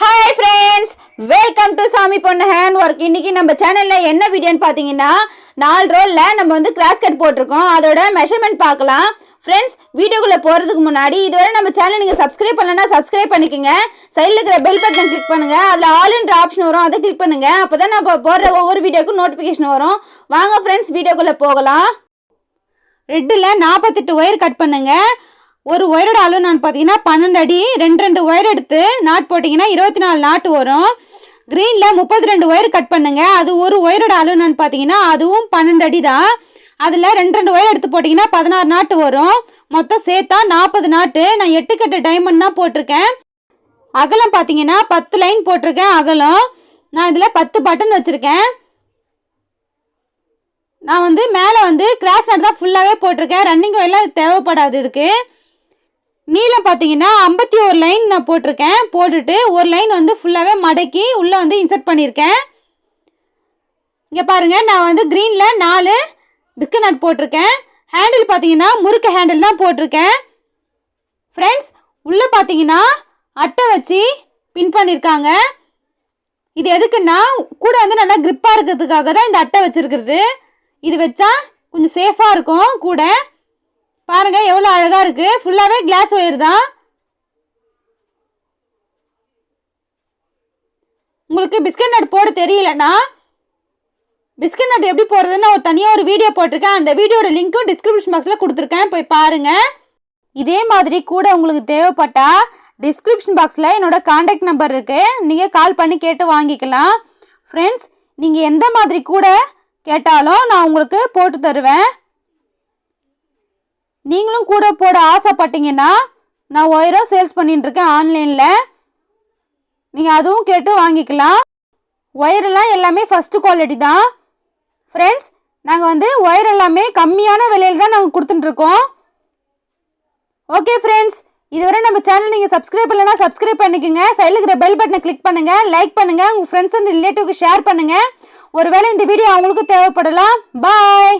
Hi friends, welcome to Samiponnu Handwork. இன்னைக்கு நம்ம சேனல்ல என்ன வீடியோன்னு பாத்தீங்கன்னா 4 ரோல்ல நம்ம வந்து கிராஸ் கட் போட்டுருக்கோம். அதோட மெஷர்மென்ட் பார்க்கலாம். ஃப்ரெண்ட்ஸ், வீடியோக்குள்ள போறதுக்கு முன்னாடி இதுவரை நம்ம சேனலை நீங்க சப்ஸ்கிரைப் பண்ணலனா சப்ஸ்கிரைப் பண்ணிக்கங்க. சைடுல இருக்கிற பெல் பட்டன் கிளிக் பண்ணுங்க. அதுல ஆல் என்ற ஆப்ஷன் வரும். அதை கிளிக் பண்ணுங்க. அப்பதான் நம்ம போடுற ஒவ்வொரு வீடியோக்கும் நோட்டிபிகேஷன் வரும். வாங்க ஃப்ரெண்ட்ஸ், வீடியோக்குள்ள போகலாம். ரெட்ல 48 ஒயர் கட் பண்ணுங்க. ஒரு ஒயரோட அளவு நான் பார்த்தீங்கன்னா 12 அடி. ரெண்டு ஒயர் எடுத்து நாட் போட்டிங்கன்னா 24 நாட்டு வரும். க்ரீனில் 32 ஒயர் கட் பண்ணுங்க. அது ஒரு ஒயரோட அளவு நான் பார்த்தீங்கன்னா அதுவும் 12 அடி தான். அதில் ரெண்டு ஒயர் எடுத்து போட்டிங்கன்னா 16 நாட்டு வரும். மொத்தம் சேர்த்தா 40 நாட்டு. நான் 8 கட்டு டைமண்ட் தான் போட்டிருக்கேன். அகலம் பார்த்தீங்கன்னா 10 லைன் போட்டிருக்கேன். அகலம் நான் இதில் 10 பட்டன் வச்சுருக்கேன். நான் வந்து மேலே வந்து கிராஸ் நாட் தான் ஃபுல்லாகவே போட்டிருக்கேன். ரன்னிங் ஒயர்லாம் தேவைப்படாது. இதுக்கு நீளம் பார்த்தீங்கன்னா 51 லைன் நான் போட்டிருக்கேன். போட்டுட்டு ஒரு லைன் வந்து ஃபுல்லாகவே மடக்கி உள்ளே வந்து இன்சர்ட் பண்ணியிருக்கேன். இங்கே பாருங்கள், நான் வந்து க்ரீனில் 4 பிஸ்கட் நட் போட்டிருக்கேன். ஹேண்டில் பார்த்தீங்கன்னா முறுக்கு ஹேண்டில் தான் போட்டிருக்கேன். ஃப்ரெண்ட்ஸ், உள்ளே பார்த்தீங்கன்னா அட்டை வச்சு பின் பண்ணியிருக்காங்க. இது எதுக்குன்னா கூட வந்து நல்லா க்ரிப்பாக இருக்கிறதுக்காக தான் இந்த அட்டை வச்சுருக்கிறது. இது வச்சா கொஞ்சம் சேஃபாக இருக்கும். கூட பாருங்க எவ்வளோ அழகாக இருக்குது. ஃபுல்லாகவே கிளாஸ் ஒயர் தான். உங்களுக்கு பிஸ்கட் நட் போட தெரியலன்னா பிஸ்கட் நட் எப்படி போடுறதுன்னு ஒரு தனியாக ஒரு வீடியோ போட்டிருக்கேன். அந்த வீடியோட லிங்க்கும் டிஸ்கிரிப்ஷன் பாக்ஸில் கொடுத்துருக்கேன், போய் பாருங்கள். இதே மாதிரி கூட உங்களுக்கு தேவைப்பட்டா டிஸ்கிரிப்ஷன் பாக்ஸில் என்னோட கான்டாக்ட் நம்பர் இருக்குது. நீங்கள் கால் பண்ணி கேட்டு வாங்கிக்கலாம். ஃப்ரெண்ட்ஸ், நீங்கள் எந்த மாதிரி கூட கேட்டாலும் நான் உங்களுக்கு போட்டு தருவேன். நீங்களும் கூட போட ஆசைப்பட்டீங்கன்னா நான் ஒயரும் சேல்ஸ் பண்ணிட்டுருக்கேன் ஆன்லைனில். நீங்கள் அதுவும் கேட்டு வாங்கிக்கலாம். ஒயரெல்லாம் எல்லாமே ஃபஸ்ட்டு குவாலிட்டி தான். ஃப்ரெண்ட்ஸ், நாங்கள் வந்து ஒயர் எல்லாமே கம்மியான விலையில் தான் நாங்கள் கொடுத்துட்டுருக்கோம். ஓகே ஃப்ரெண்ட்ஸ், இதுவரை நம்ம சேனல் நீங்கள் சப்ஸ்கிரைப் பண்ணலைன்னா சப்ஸ்கிரைப் பண்ணிக்கோங்க. சைடில் இருக்கிற பெல் பட்டனை கிளிக் பண்ணுங்கள், லைக் பண்ணுங்கள், உங்கள் ஃப்ரெண்ட்ஸ் அண்ட் ரிலேட்டிவ்க்கு ஷேர் பண்ணுங்கள். ஒருவேளை இந்த வீடியோ அவங்களுக்கு தேவைப்படலாம். பாய்.